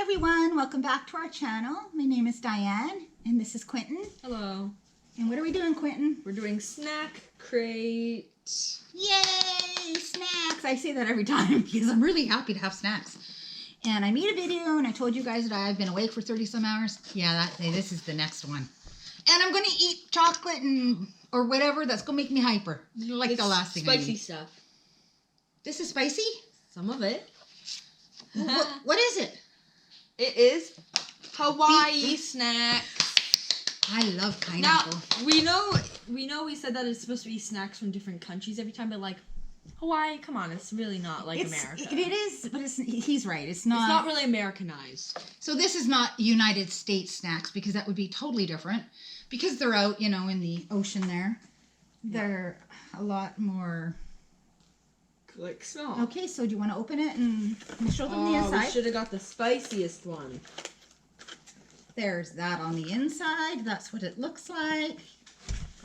everyone, welcome back to our channel. My name is Diane and this is Quentin. Hello. And what are we doing, Quentin? We're doing snack crate. Yay, snacks! I say that every time because I'm really happy to have snacks. And I made a video and I told you guys that I've been awake for 30 some hours. Yeah, this is the next one. And I'm going to eat chocolate and or whatever that's going to make me hyper. Like it's the last thing I spicy ate. stuff. This is spicy? Some of it. What is it? It is Hawaii snacks. I love pineapple. Now, we know we said that it's supposed to be snacks from different countries every time, but like Hawaii, come on, it's really not like America. It is, but he's right. It's not. It's not really Americanized. So this is not United States snacks because that would be totally different. Because they're out, you know, in the ocean there. They're a lot more. Like so. Okay, so do you want to open it and show them the inside? We should have got the spiciest one. There's that on the inside. That's what it looks like.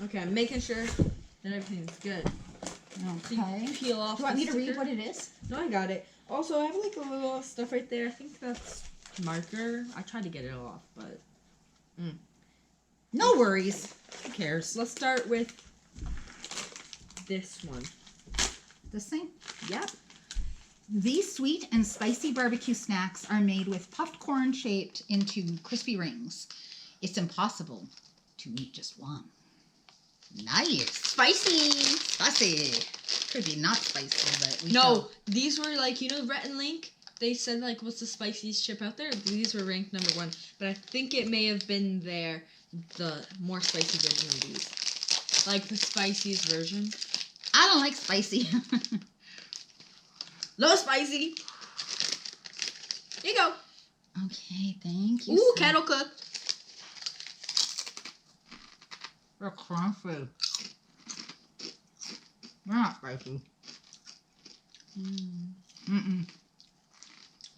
Okay, I'm making sure that everything's good. Okay. So peel off. Do you want me to read what it is? No, I got it. Also, I have like a little stuff right there. I think that's marker. I tried to get it off, but no worries. Who cares? Let's start with this one. This thing? Yep. These sweet and spicy barbecue snacks are made with puffed corn shaped into crispy rings. It's impossible to eat just one. Nice. Spicy. Could be not spicy, but we No, these were like, you know, Rhett and Link? They said like, what's the spiciest chip out there? These were ranked #1. But I think it may have been the more spicy version of these. Like the spiciest version. I don't like spicy. Low spicy. Here you go. Okay, thank you. Ooh, kettle cook. They're crunchy. They're not spicy.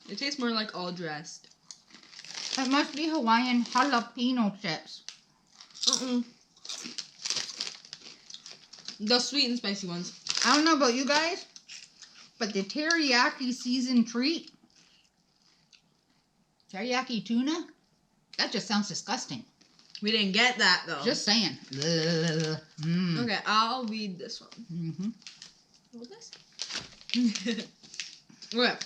It tastes more like all dressed. It must be Hawaiian jalapeno chips. The sweet and spicy ones. I don't know about you guys, but the teriyaki seasoned treat, teriyaki tuna, that just sounds disgusting. We didn't get that though. Just saying. Okay, I'll read this one. What this? Okay.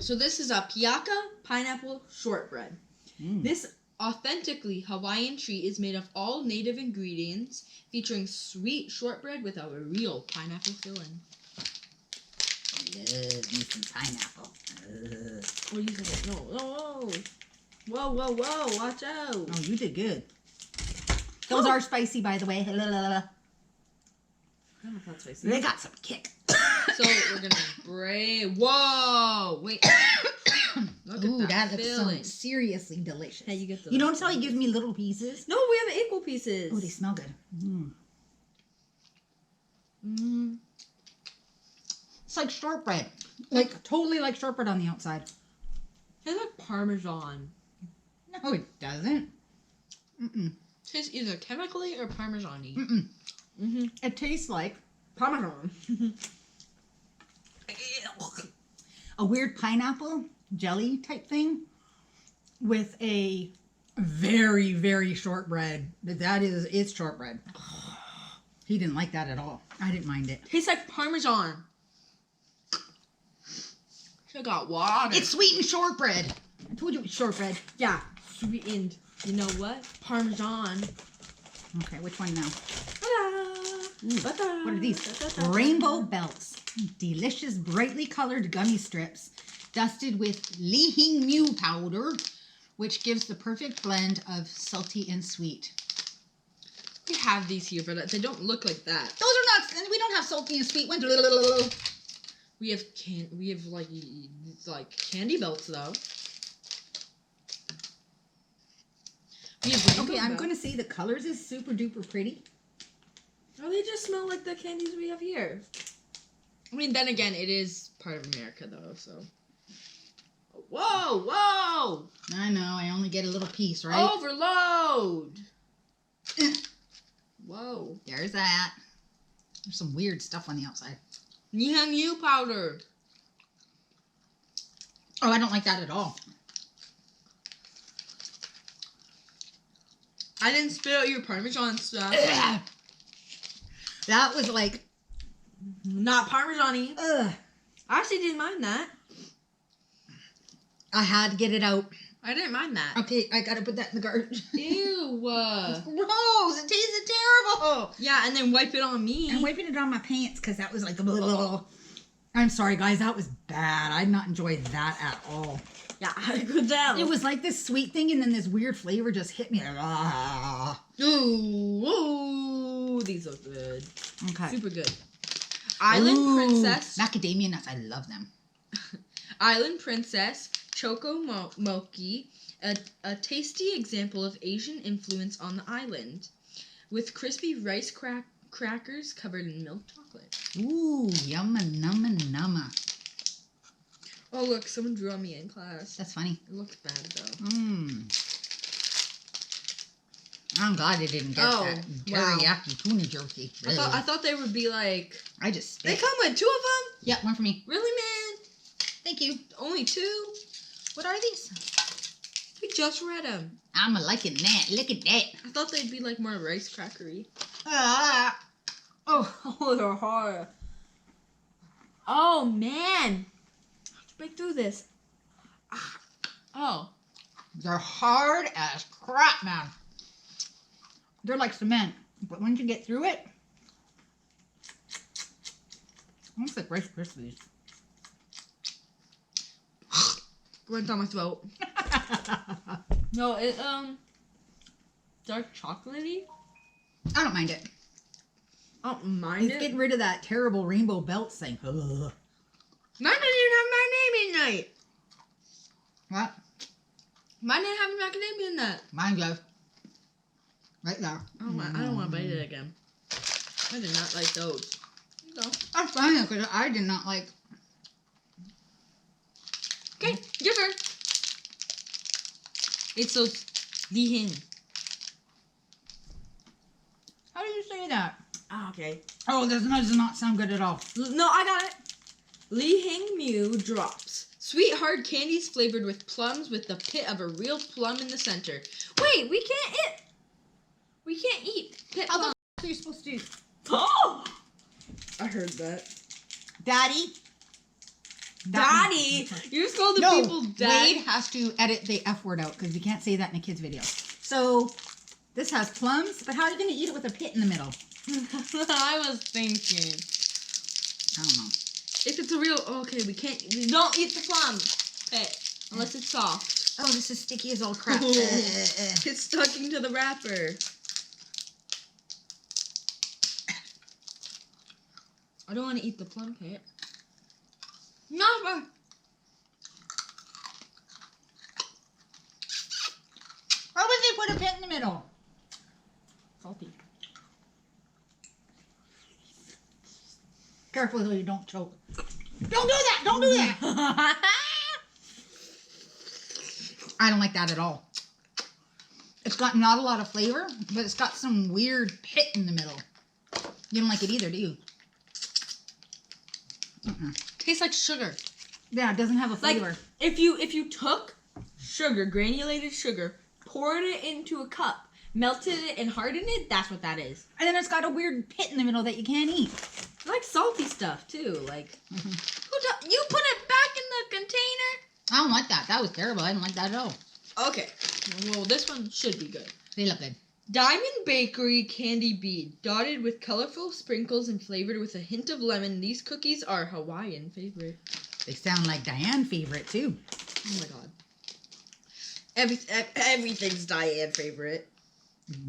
So this is a P.O.BOX pineapple shortbread. This authentically Hawaiian treat is made of all native ingredients, featuring sweet shortbread with a real pineapple filling. Love me some pineapple. What do you think? No. Whoa, watch out. Oh, you did good. Those are spicy, by the way. I don't know if that's spicy. They got some kick. So we're gonna spray. Whoa! Wait. Look Ooh, at that looks filling. so seriously delicious. Hey, you get the. You notice how he gives me little pieces? No, we have equal pieces. Oh, they smell good. It's like shortbread. Like, totally like shortbread on the outside. It's like Parmesan. No, it doesn't. Tastes either chemically or Parmesan-y. It tastes like Parmesan. a weird pineapple jelly type thing with a very, very shortbread. It's shortbread. He didn't like that at all. I didn't mind it. Tastes like Parmesan. Should got water. It's sweetened shortbread. I told you it was shortbread. Yeah, sweetened. You know what? Parmesan. Okay, which one now? Ta-da! What are these? Rainbow Belts. Delicious, brightly colored gummy strips dusted with Lihing Mu powder, which gives the perfect blend of salty and sweet. We have these here, but they don't look like that. Those are not, and we don't have salty and sweet ones. We have like candy belts though. We have okay, I'm going to say the colors is super duper pretty. Oh, they just smell like the candies we have here. I mean, then again, it is part of America though, so. Whoa! I know, I only get a little piece, right? Overload! Whoa. There's that. There's some weird stuff on the outside. Nihang Yu powder. Oh, I don't like that at all. I didn't spit out your Parmesan stuff. That was like... Not Parmesan-y. Ugh. I actually didn't mind that. I had to get it out. I didn't mind that. Okay, I gotta put that in the garbage. Ew. It's gross. It tasted terrible. Yeah, and then wipe it on me. I'm wiping it on my pants because that was like... I'm sorry, guys. That was bad. I did not enjoy that at all. Yeah, I could tell. It was like this sweet thing, and then this weird flavor just hit me. Ooh, these look good. Okay. Super good. Island Princess. Macadamia nuts. I love them. Island Princess Choco Mochi, a tasty example of Asian influence on the island, with crispy rice crackers covered in milk chocolate. Ooh, yumma numma numma. Oh look, someone drew on me in class. That's funny. It looks bad though. I'm glad I didn't get that teriyaki tuna jerky. Really. I thought they would be like. I just. They come with 2 of them. Yeah, one for me. Really, man? Thank you. Only 2. What are these? We just read them. I'm liking that. Look at that. I thought they'd be like more rice crackery. Oh, they're hard. Oh man. Break through this. Oh. they're hard as crap, man. They're like cement, but once you get through it, almost like Rice Krispies. Went down my throat. No, it dark chocolatey. I don't mind it. I don't mind It's it. getting rid of that terrible rainbow belt thing. Ugh. Mine didn't even have my name in it. What? Mine didn't have macadamia in that. Mine does. Right there. Oh, I don't want to bite it again. I did not like those. There you go. That's funny because I did not like. Okay, your turn. It's those Li Hing. How do you say that? Ah, okay. Oh, that does not sound good at all. No, I got it. Li Hing Mew drops. Sweet hard candies flavored with plums with the pit of a real plum in the center. Wait, we can't eat. We can't eat pit How plum. the f are you supposed to do? Oh! I heard that. Daddy? Daddy? You just called the No, people daddy? Wade has to edit the F word out because you can't say that in a kid's video. So, this has plums, but how are you going to eat it with a pit in the middle? I was thinking. I don't know. If it's a real... Okay, we don't eat the plum pit unless it's soft. Oh, this is sticky as all crap. It's stuck into the wrapper. I don't want to eat the plum pit. No, Why would they put a pit in the middle? salty. Careful so you don't choke. Don't do that! Don't do that! I don't like that at all. It's got not a lot of flavor, but it's got some weird pit in the middle. You don't like it either, do you? Tastes like sugar. Yeah, it doesn't have a Like flavor. if you took sugar, granulated sugar, poured it into a cup, melted it and hardened it, that's what that is. And then it's got a weird pit in the middle that you can't eat. I like salty stuff too. Like you put it back in the container. I don't like that. That was terrible. I didn't like that at all. Okay. Well, this one should be good. They look good. Diamond Bakery Candy Bead, dotted with colorful sprinkles and flavored with a hint of lemon. These cookies are Hawaiian favorite. They sound like Diane's favorite too. Oh my god. Everything's Diane favorite.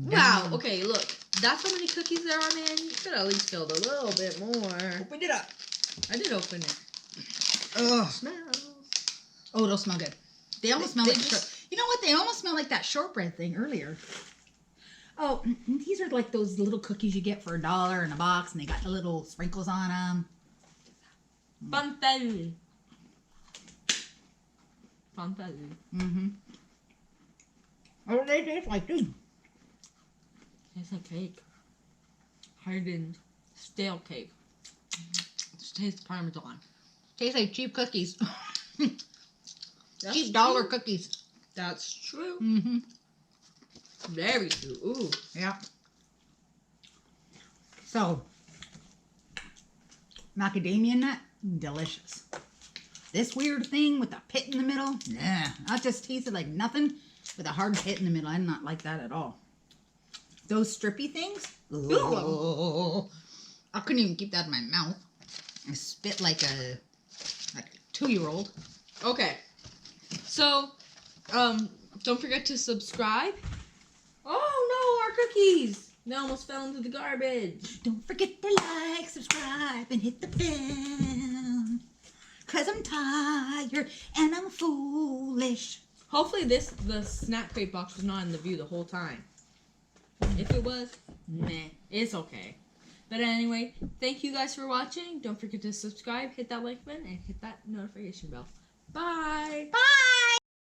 Wow. Okay, look. That's how many cookies there are, man. You could at least filled a little bit more. Open it up. I did open it. Ugh. Smells. Oh, they'll smell good. They almost smell they like... You know what? They almost smell like that shortbread thing earlier. Oh, these are like those little cookies you get for $1 in a box, and they got the little sprinkles on them. Fantasy. Fantasy. Mm-hmm. What do they taste like, too? Tastes like cake. Hardened stale cake. It tastes Parmesan. Tastes like cheap cookies. That's Cheap dollar true. cookies. That's true. Mm-hmm. Very sweet. Ooh. Yeah. So, macadamia nut, delicious. This weird thing with a pit in the middle, nah. That just tasted like nothing with a hard pit in the middle. I did not like that at all. Those strippy things, ooh, I couldn't even keep that in my mouth. I spit like a 2-year-old. Okay. So, don't forget to subscribe. Oh no, our cookies! They almost fell into the garbage. Don't forget to like, subscribe, and hit the bell. 'Cause I'm tired and I'm foolish. Hopefully the snack crate box was not in the view the whole time. If it was, meh, it's okay. But anyway, thank you guys for watching. Don't forget to subscribe, hit that like button, and hit that notification bell. Bye! Bye!